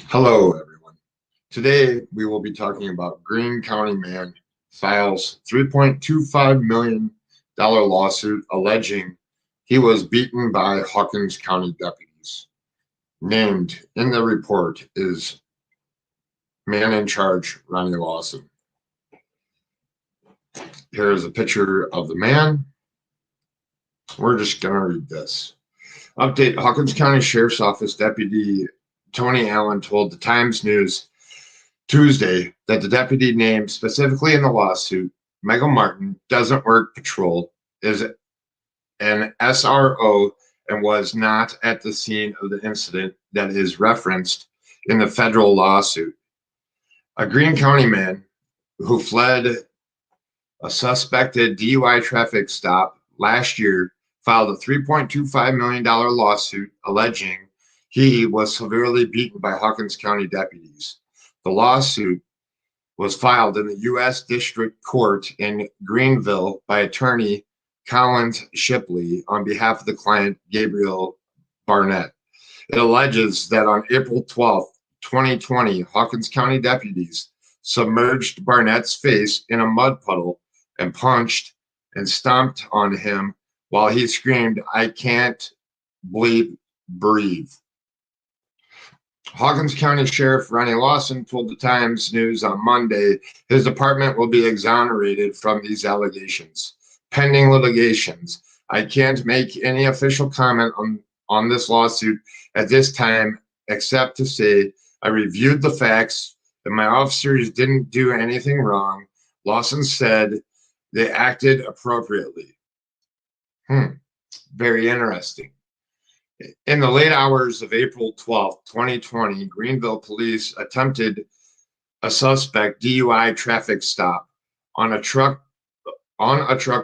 Hello, everyone. Today, we will be talking about Greene County man files $3.25 million lawsuit alleging he was beaten by Hawkins County deputies. Named in the report is man in charge, Ronnie Lawson. Here is a picture of the man. We're just going to read this. Update: Hawkins County Sheriff's Office Deputy Tony Allen told the Times News Tuesday that the deputy named specifically in the lawsuit, Michael Martin, doesn't work patrol, is an SRO, and was not at the scene of the incident that is referenced in the federal lawsuit. A Greene County man who fled a suspected DUI traffic stop last year filed a $3.25 million lawsuit alleging he was severely beaten by Hawkins County deputies. The lawsuit was filed in the U.S. District Court in Greenville by attorney Collins Shipley on behalf of the client Gabriel Barnett. It alleges that on April 12, 2020, Hawkins County deputies submerged Barnett's face in a mud puddle and punched and stomped on him while he screamed, "I can't breathe." Hawkins County Sheriff Ronnie Lawson told the Times News on Monday his department will be exonerated from these allegations, pending litigations. I can't make any official comment on this lawsuit at this time, except to say I reviewed the facts and my officers didn't do anything wrong. Lawson said they acted appropriately. Very interesting. In the late hours of April 12, 2020, Greenville police attempted a suspect DUI traffic stop on a truck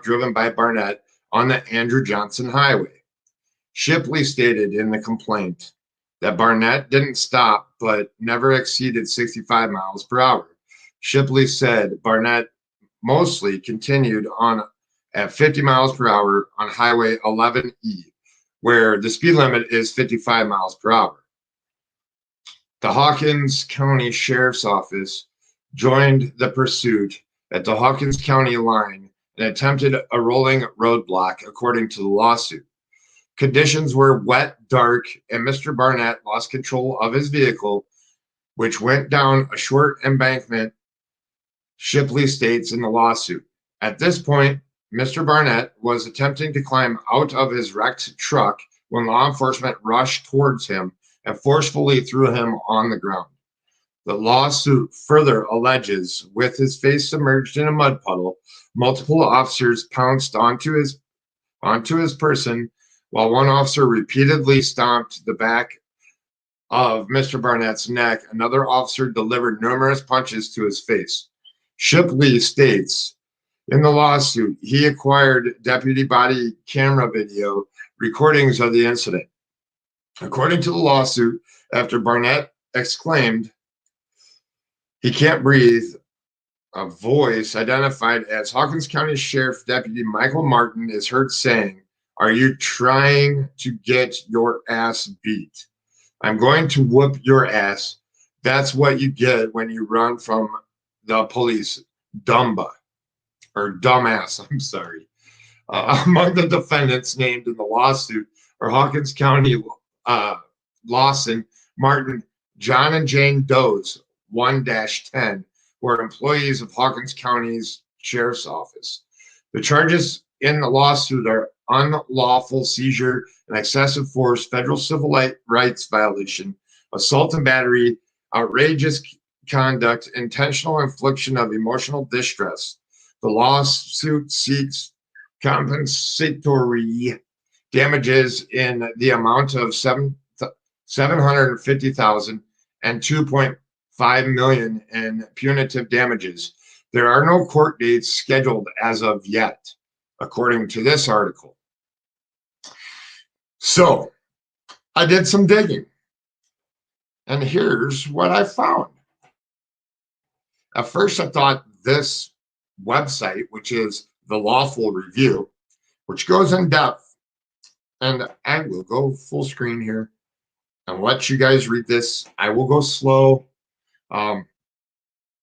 driven by Barnett on the Andrew Johnson Highway. Shipley stated in the complaint that Barnett didn't stop but never exceeded 65 miles per hour. Shipley said Barnett mostly continued on at 50 miles per hour on Highway 11E, where the speed limit is 55 miles per hour. The Hawkins County Sheriff's Office joined the pursuit at the Hawkins County line and attempted a rolling roadblock, according to the lawsuit. Conditions were wet, dark, and Mr. Barnett lost control of his vehicle, which went down a short embankment, Shipley states in the lawsuit. At this point, Mr. Barnett was attempting to climb out of his wrecked truck when law enforcement rushed towards him and forcefully threw him on the ground. The lawsuit further alleges, with his face submerged in a mud puddle, multiple officers pounced onto his person, while one officer repeatedly stomped the back of Mr. Barnett's neck. Another officer delivered numerous punches to his face. Shipley states in the lawsuit he acquired deputy body camera video recordings of the incident. According to the lawsuit, after Barnett exclaimed, "He can't breathe," a voice identified as Hawkins County Sheriff Deputy Michael Martin is heard saying, "Are you trying to get your ass beat? I'm going to whoop your ass. That's what you get when you run from the police, dumbass." I'm sorry. Among the defendants named in the lawsuit are Hawkins County Lawson, Martin, John and Jane Doe's 1-10, who are employees of Hawkins County's Sheriff's Office. The charges in the lawsuit are unlawful seizure and excessive force, federal civil rights violation, assault and battery, outrageous conduct, intentional infliction of emotional distress. The lawsuit seeks compensatory damages in the amount of $750,000 and $2.5 million in punitive damages. There are no court dates scheduled as of yet, according to this article. So I did some digging, and here's what I found. At first, I thought this website, which is the Lawful Review, which goes in depth, and I will go full screen here. and let you guys read this. I will go slow.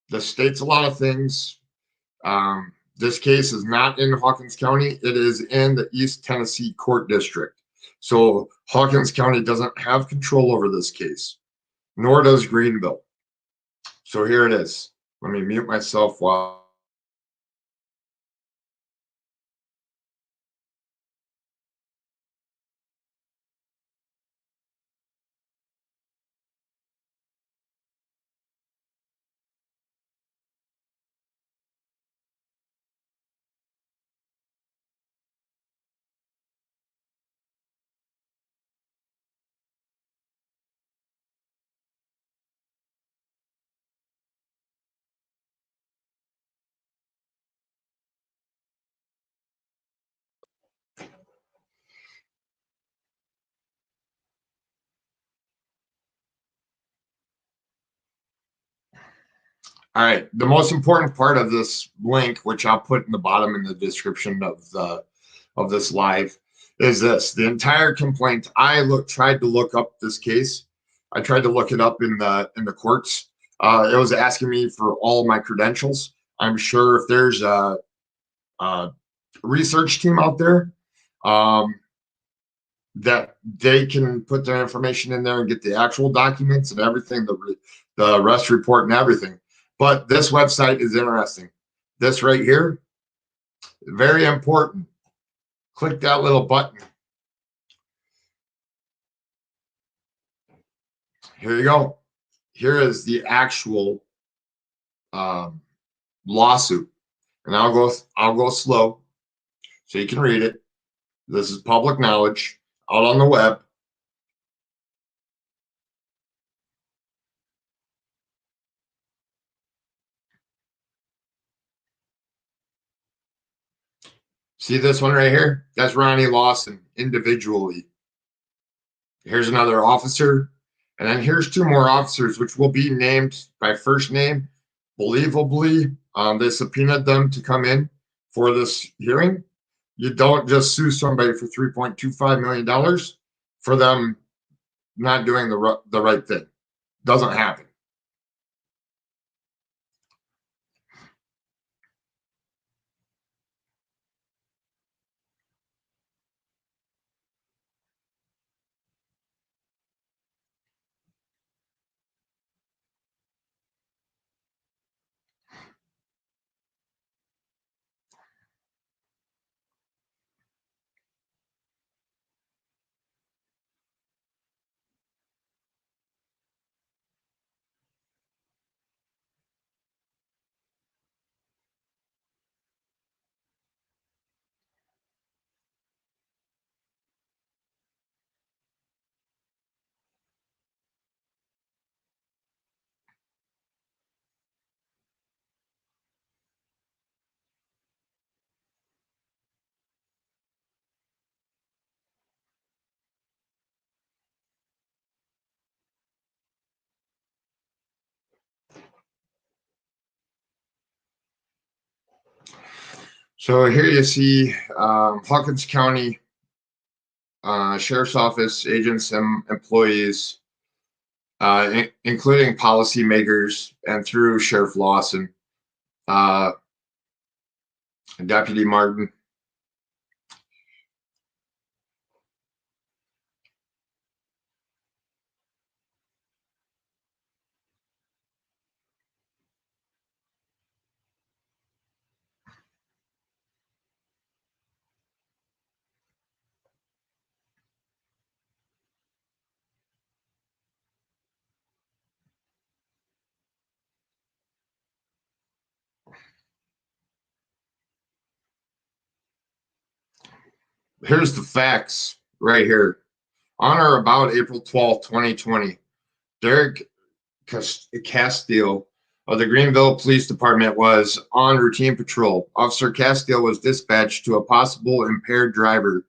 This states a lot of things. This case is not in Hawkins County. It is in the East Tennessee Court District. So Hawkins County doesn't have control over this case, nor does Greenville. So here it is. Let me mute myself while. All right. The most important part of this link, which I'll put in the bottom in the description of this live, is this: the entire complaint. Tried to look up this case. I tried to look it up in the courts. It was asking me for all my credentials. I'm sure if there's a research team out there that they can put their information in there and get the actual documents and everything, the arrest report and everything. But this website is interesting. This right here, very important. Click that little button. Here you go. Here is the actual lawsuit, and I'll go slow so you can read it. This is public knowledge out on the web. See this one right here? That's Ronnie Lawson individually. Here's another officer. And then here's two more officers, which will be named by first name. Believably, they subpoenaed them to come in for this hearing. You don't just sue somebody for $3.25 million for them not doing the right thing. Doesn't happen. So here you see Hawkins County Sheriff's Office agents and employees, including policymakers, and through Sheriff Lawson, and Deputy Martin. Here's the facts right here. On or about April 12th, 2020, Derek Castile of the Greenville Police Department was on routine patrol. Officer Castile was dispatched to a possible impaired driver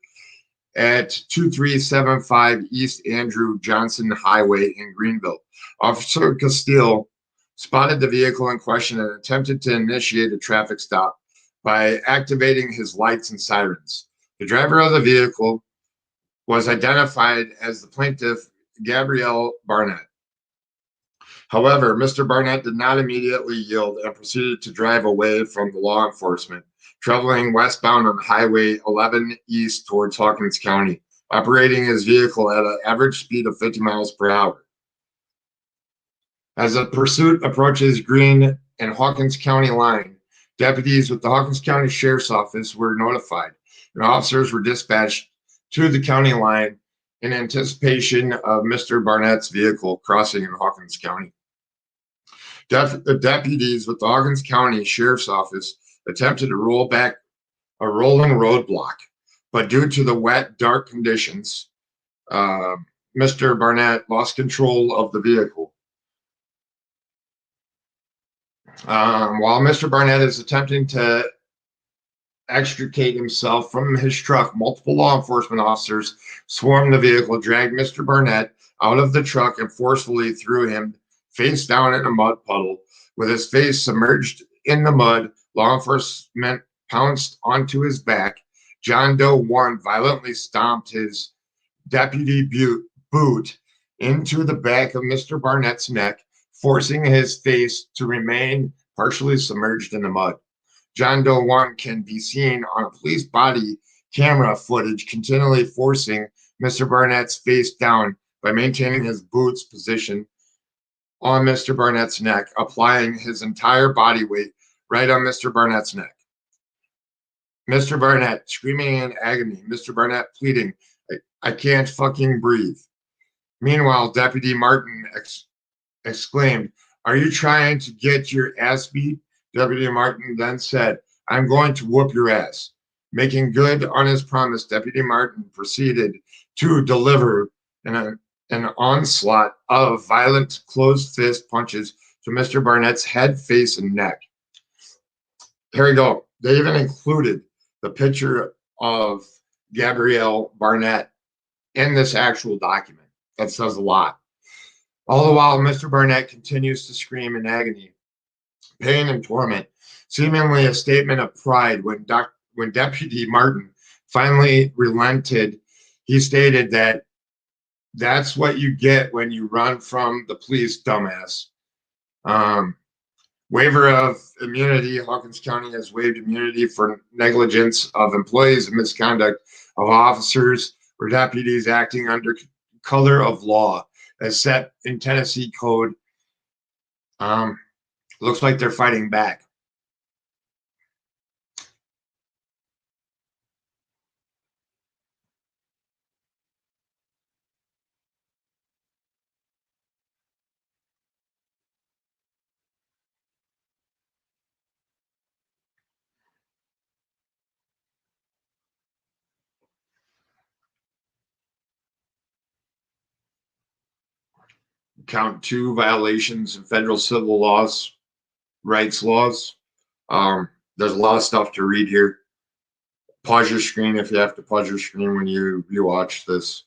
at 2375 East Andrew Johnson Highway in Greenville. Officer Castile spotted the vehicle in question and attempted to initiate a traffic stop by activating his lights and sirens. The driver of the vehicle was identified as the plaintiff, Gabrielle Barnett. However, Mr. Barnett did not immediately yield and proceeded to drive away from the law enforcement, traveling westbound on Highway 11 east towards Hawkins County, operating his vehicle at an average speed of 50 miles per hour. As the pursuit approaches Greene and Hawkins County line, deputies with the Hawkins County Sheriff's Office were notified, and officers were dispatched to the county line in anticipation of Mr. Barnett's vehicle crossing in Hawkins County. The deputies with the Hawkins County Sheriff's Office attempted to roll back a rolling roadblock, but due to the wet, dark conditions, Mr. Barnett lost control of the vehicle. While Mr. Barnett is attempting to extricate himself from his truck, multiple law enforcement officers swarmed the vehicle, dragged Mr. Barnett out of the truck, and forcefully threw him face down in a mud puddle. With his face submerged in the mud, law enforcement pounced onto his back. John Doe 1 violently stomped his deputy boot into the back of Mr. Barnett's neck, forcing his face to remain partially submerged in the mud. John Doe 1 can be seen on a police body camera footage continually forcing Mr. Barnett's face down by maintaining his boot's position on Mr. Barnett's neck, applying his entire body weight right on Mr. Barnett's neck. Mr. Barnett screaming in agony, Mr. Barnett pleading, I can't fucking breathe. Meanwhile, Deputy Martin exclaimed, are you trying to get your ass beat? Deputy Martin then said, I'm going to whoop your ass. Making good on his promise, Deputy Martin proceeded to deliver an onslaught of violent closed fist punches to Mr. Barnett's head, face, and neck. Here we go. They even included the picture of Gabrielle Barnett in this actual document. That says a lot. All the while, Mr. Barnett continues to scream in agony, pain, and torment, seemingly a statement of pride. When Deputy Martin finally relented, he stated that that's what you get when you run from the police, dumbass. Waiver of immunity. Hawkins County has waived immunity for negligence of employees and misconduct of officers or deputies acting under color of law as set in Tennessee Code. Looks like they're fighting back. Count 2 violations of federal civil rights laws. There's a lot of stuff to read here. Pause your screen if you have to pause your screen when you watch this.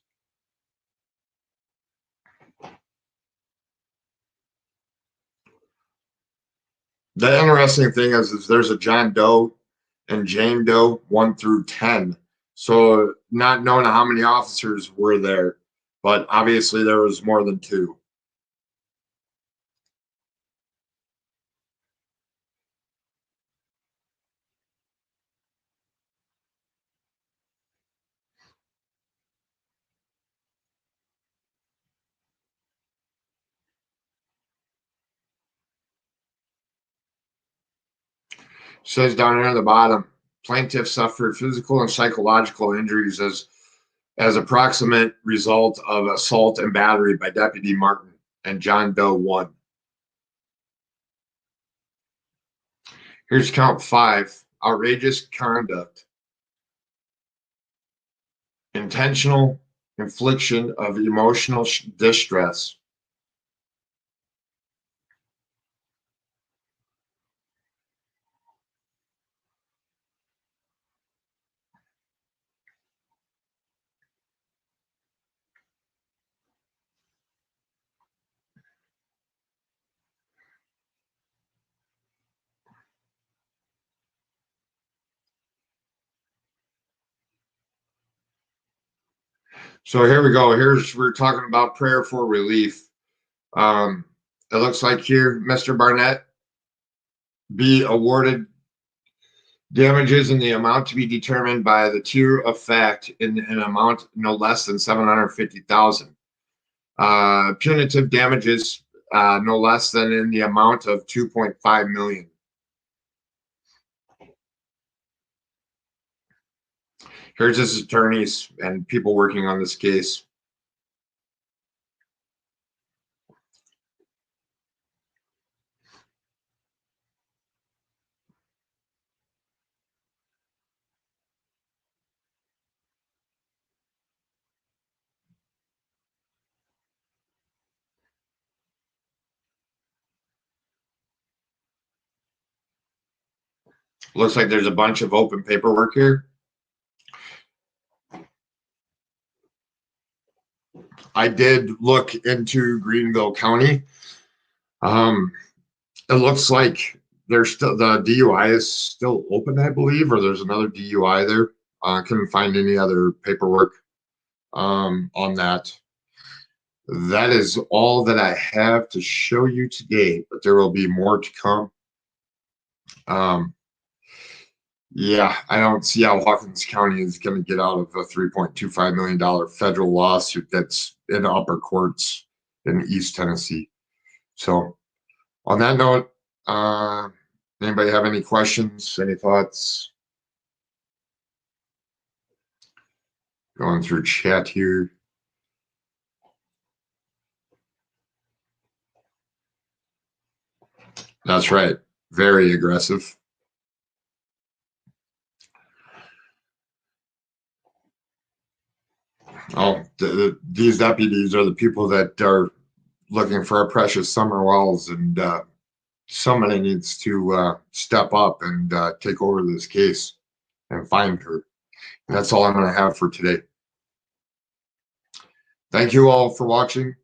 The interesting thing is there's a John Doe and Jane Doe 1 through 10. So not knowing how many officers were there, but obviously there was more than 2. Says down here at the bottom, plaintiff suffered physical and psychological injuries as approximate result of assault and battery by Deputy Martin and John Doe 1. Here's count 5, outrageous conduct. Intentional infliction of emotional distress. So here we go. We're talking about prayer for relief. It looks like here, Mr. Barnett be awarded damages in the amount to be determined by the tier of fact in an amount no less than 750,000. Punitive damages no less than in the amount of 2.5 million. Here's his attorneys and people working on this case. Looks like there's a bunch of open paperwork here. I did look into Greenville County. It looks like there's still the DUI is still open, I believe, or there's another DUI there. I couldn't find any other paperwork on that. That is all that I have to show you today, but there will be more to come. Yeah, I don't see how Hawkins County is going to get out of a $3.25 million federal lawsuit that's in upper courts in East Tennessee. So on that note, anybody have any questions, any thoughts? Going through chat here. That's right. Very aggressive. Oh, these deputies are the people that are looking for our precious Summer Wells, and somebody needs to step up and take over this case and find her. And that's all I'm going to have for today. Thank you all for watching.